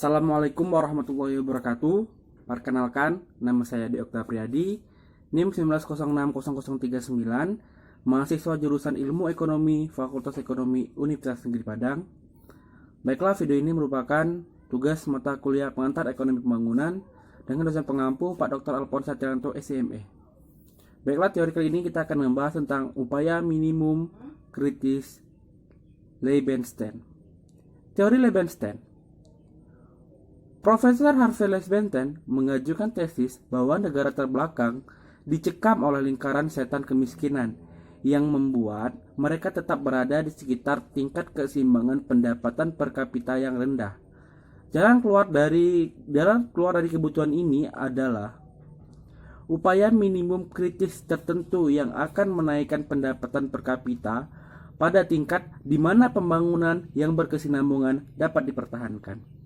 Assalamualaikum warahmatullahi wabarakatuh. Perkenalkan, nama saya Adi Okta Priyadi, NIM 1900039, mahasiswa jurusan Ilmu Ekonomi, Fakultas Ekonomi Universitas Negeri Padang. Baiklah, video ini merupakan tugas mata kuliah pengantar Ekonomi Pembangunan dengan dosen pengampu Pak Dr. Alphonse Satyanto, SCME. Baiklah, teori kali ini kita akan membahas tentang upaya minimum kritis Leibenstein. Teori Leibenstein. Profesor Harvey Leibenstein mengajukan tesis bahwa negara terbelakang dicekam oleh lingkaran setan kemiskinan yang membuat mereka tetap berada di sekitar tingkat keseimbangan pendapatan per kapita yang rendah. Jalan keluar dari kebutuhan ini adalah upaya minimum kritis tertentu yang akan menaikkan pendapatan per kapita pada tingkat di mana pembangunan yang berkesinambungan dapat dipertahankan.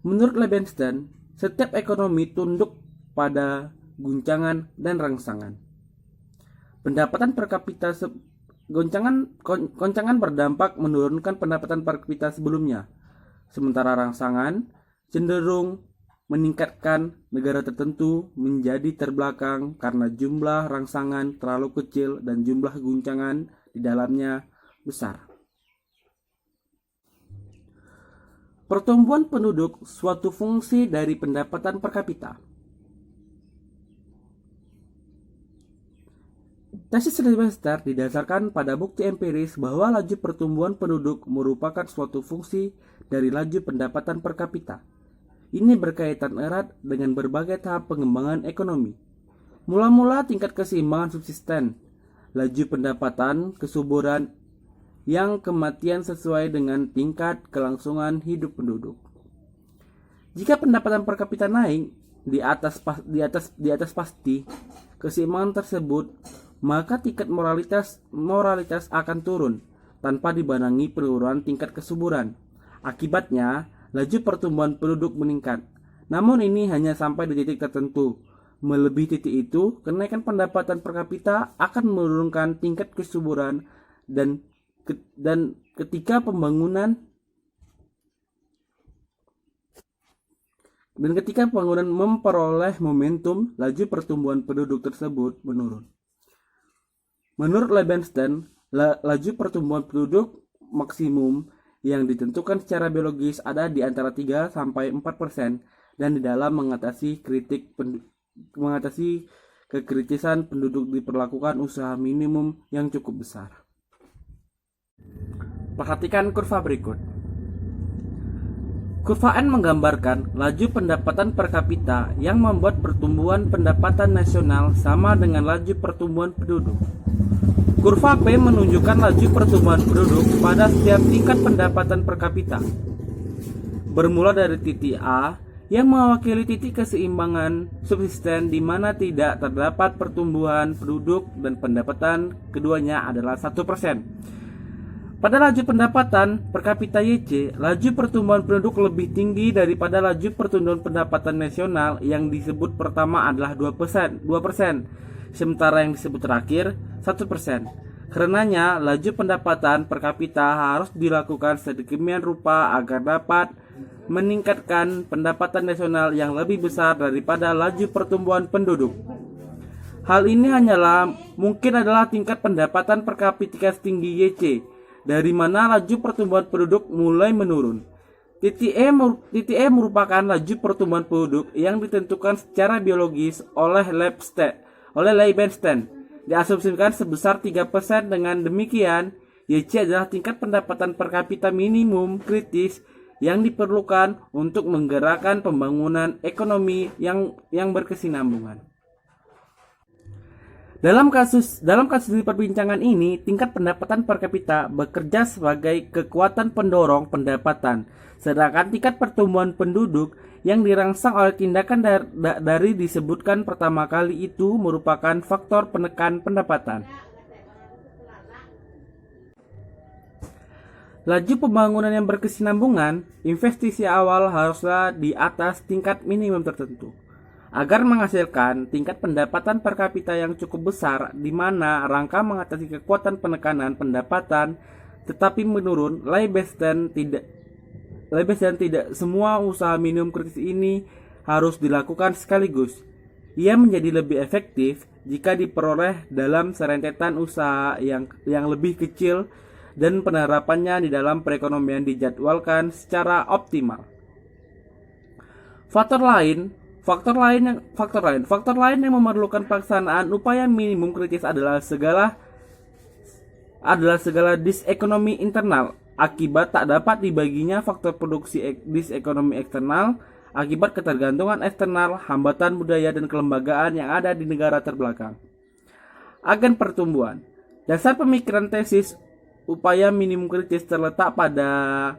Menurut Leibenstein, setiap ekonomi tunduk pada guncangan dan rangsangan. Pendapatan per kapita goncangan berdampak menurunkan pendapatan per kapita sebelumnya, sementara rangsangan cenderung meningkatkan negara tertentu menjadi terbelakang karena jumlah rangsangan terlalu kecil dan jumlah guncangan di dalamnya besar. Pertumbuhan penduduk suatu fungsi dari pendapatan per kapita. Tesis Leibenstein didasarkan pada bukti empiris bahwa laju pertumbuhan penduduk merupakan suatu fungsi dari laju pendapatan per kapita. Ini berkaitan erat dengan berbagai tahap pengembangan ekonomi. Mula-mula tingkat keseimbangan subsisten, laju pendapatan, kesuburan, yang kematian sesuai dengan tingkat kelangsungan hidup penduduk. Jika pendapatan per kapita naik di atas pasti keseimbangan tersebut, maka tingkat moralitas akan turun tanpa dibarengi penurunan tingkat kesuburan. Akibatnya, laju pertumbuhan penduduk meningkat. Namun ini hanya sampai di titik tertentu. Melebihi titik itu, kenaikan pendapatan per kapita akan menurunkan tingkat kesuburan dan ketika pembangunan memperoleh momentum, laju pertumbuhan penduduk tersebut menurun. Menurut Leibenstein, laju pertumbuhan penduduk maksimum yang ditentukan secara biologis ada di antara 3-4% dan di dalam mengatasi kekritisan penduduk diperlakukan usaha minimum yang cukup besar. Perhatikan kurva berikut. Kurva N menggambarkan laju pendapatan per kapita yang membuat pertumbuhan pendapatan nasional sama dengan laju pertumbuhan penduduk. Kurva P menunjukkan laju pertumbuhan penduduk pada setiap tingkat pendapatan per kapita. Bermula dari titik A yang mewakili titik keseimbangan subsisten di mana tidak terdapat pertumbuhan penduduk dan pendapatan keduanya adalah 1%. Pada laju pendapatan per kapita YC, laju pertumbuhan penduduk lebih tinggi daripada laju pertumbuhan pendapatan nasional yang disebut pertama adalah 2%, sementara yang disebut terakhir 1%. Karenanya, laju pendapatan per kapita harus dilakukan sedemikian rupa agar dapat meningkatkan pendapatan nasional yang lebih besar daripada laju pertumbuhan penduduk. Hal ini mungkin adalah tingkat pendapatan per kapita setinggi YC, dari mana laju pertumbuhan penduduk mulai menurun. Titik E merupakan laju pertumbuhan penduduk yang ditentukan secara biologis oleh Leibenstein. Diasumsikan sebesar 3%. Dengan demikian, YC adalah tingkat pendapatan per kapita minimum kritis yang diperlukan untuk menggerakkan pembangunan ekonomi yang berkesinambungan. Dalam kasus di perbincangan ini, tingkat pendapatan per kapita bekerja sebagai kekuatan pendorong pendapatan, sedangkan tingkat pertumbuhan penduduk yang dirangsang oleh tindakan dari disebutkan pertama kali itu merupakan faktor penekan pendapatan. Laju pembangunan yang berkesinambungan, investasi awal haruslah di atas tingkat minimum tertentu, agar menghasilkan tingkat pendapatan per kapita yang cukup besar di mana rangka mengatasi kekuatan penekanan pendapatan tetapi menurun. Leibenstein Lebih dan tidak semua usaha minimum kritis ini harus dilakukan sekaligus. Ia menjadi lebih efektif jika diperoleh dalam serentetan usaha yang lebih kecil dan penerapannya di dalam perekonomian dijadwalkan secara optimal. Faktor lain yang memerlukan pelaksanaan upaya minimum kritis adalah segala disekonomi internal akibat tak dapat dibaginya faktor produksi disekonomi eksternal akibat ketergantungan eksternal, hambatan budaya dan kelembagaan yang ada di negara terbelakang. Agen pertumbuhan. Dasar pemikiran tesis upaya minimum kritis terletak pada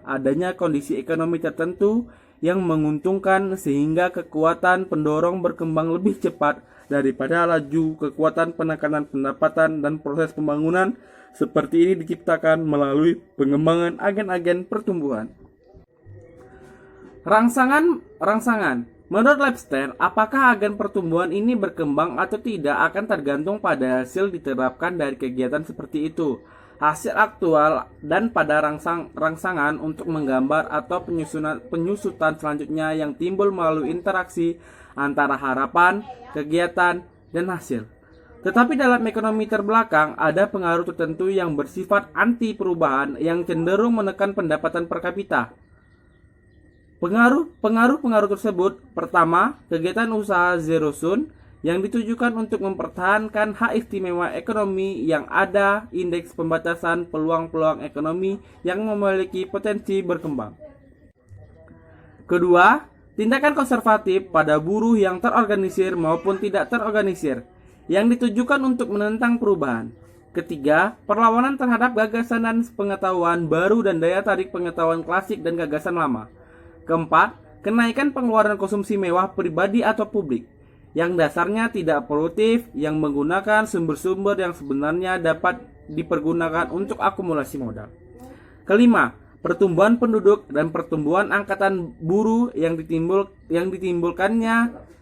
adanya kondisi ekonomi tertentu yang menguntungkan sehingga kekuatan pendorong berkembang lebih cepat daripada laju kekuatan penekanan pendapatan, dan proses pembangunan seperti ini diciptakan melalui pengembangan agen-agen pertumbuhan. Rangsangan. Menurut Lepster, apakah agen pertumbuhan ini berkembang atau tidak akan tergantung pada hasil diterapkan dari kegiatan seperti itu. Hasil aktual dan pada rangsangan untuk menggambar atau penyusutan selanjutnya yang timbul melalui interaksi antara harapan, kegiatan, dan hasil. Tetapi dalam ekonomi terbelakang ada pengaruh tertentu yang bersifat anti perubahan yang cenderung menekan pendapatan per kapita. Pengaruh tersebut, pertama, kegiatan usaha zero sum yang ditujukan untuk mempertahankan hak istimewa ekonomi yang ada, indeks pembatasan peluang-peluang ekonomi yang memiliki potensi berkembang. Kedua, tindakan konservatif pada buruh yang terorganisir maupun tidak terorganisir yang ditujukan untuk menentang perubahan. Ketiga, perlawanan terhadap gagasan dan pengetahuan baru dan daya tarik pengetahuan klasik dan gagasan lama. Keempat, kenaikan pengeluaran konsumsi mewah pribadi atau publik yang dasarnya tidak produktif, yang menggunakan sumber-sumber yang sebenarnya dapat dipergunakan untuk akumulasi modal. Kelima, pertumbuhan penduduk dan pertumbuhan angkatan buruh yang ditimbulkannya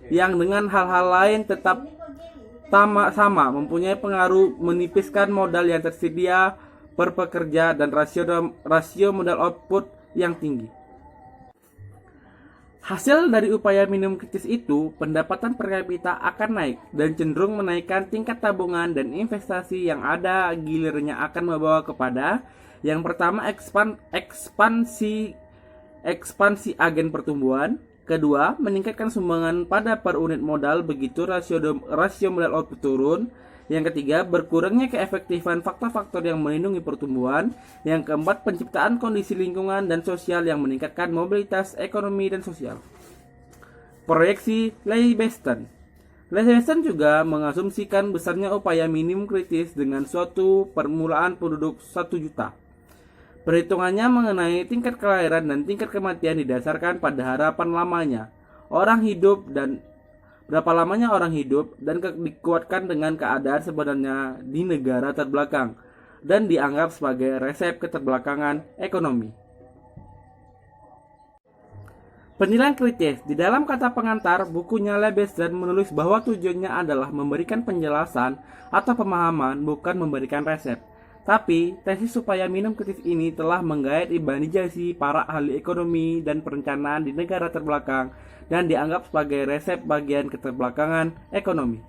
yang dengan hal-hal lain tetap sama mempunyai pengaruh menipiskan modal yang tersedia per pekerja dan rasio modal output yang tinggi. Hasil dari upaya minimum kritis itu, pendapatan per kapita akan naik dan cenderung menaikkan tingkat tabungan dan investasi yang ada, gilirnya akan membawa kepada yang pertama ekspansi agen pertumbuhan, kedua meningkatkan sumbangan pada per unit modal begitu rasio modal output turun, yang ketiga berkurangnya keefektifan faktor-faktor yang melindungi pertumbuhan, yang keempat penciptaan kondisi lingkungan dan sosial yang meningkatkan mobilitas ekonomi dan sosial. Proyeksi Leibeston juga mengasumsikan besarnya upaya minimum kritis dengan suatu permulaan penduduk 1 juta. Perhitungannya mengenai tingkat kelahiran dan tingkat kematian didasarkan pada harapan lamanya orang hidup dan dikuatkan dengan keadaan sebenarnya di negara terbelakang dan dianggap sebagai resep keterbelakangan ekonomi. Penilaian kritis. Di dalam kata pengantar, bukunya Lebeston menulis bahwa tujuannya adalah memberikan penjelasan atau pemahaman, bukan memberikan resep. Tapi, tesis upaya minimum kritis ini telah menggait imajinasi para ahli ekonomi dan perencanaan di negara terbelakang dan dianggap sebagai resep bagian keterbelakangan ekonomi.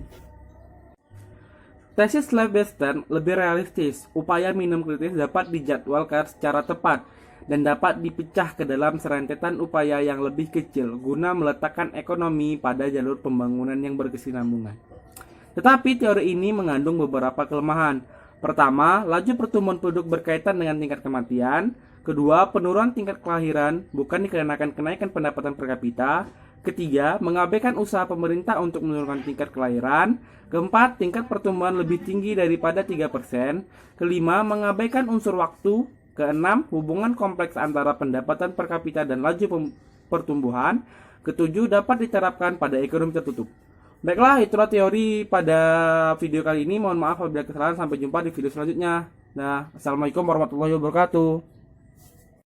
Tesis Lebeston lebih realistis. Upaya minimum kritis dapat dijadwalkan secara tepat dan dapat dipecah ke dalam serentetan upaya yang lebih kecil guna meletakkan ekonomi pada jalur pembangunan yang berkesinambungan. Tetapi teori ini mengandung beberapa kelemahan. Pertama, laju pertumbuhan penduduk berkaitan dengan tingkat kematian. Kedua, penurunan tingkat kelahiran bukan dikarenakan kenaikan pendapatan per kapita. Ketiga, mengabaikan usaha pemerintah untuk menurunkan tingkat kelahiran. Keempat, tingkat pertumbuhan lebih tinggi daripada 3%. Kelima, mengabaikan unsur waktu. Keenam, hubungan kompleks antara pendapatan per kapita dan laju pertumbuhan. Ketujuh, dapat diterapkan pada ekonomi tertutup. Baiklah, itulah teori pada video kali ini. Mohon maaf apabila kesalahan. Sampai jumpa di video selanjutnya. Nah, assalamualaikum warahmatullahi wabarakatuh.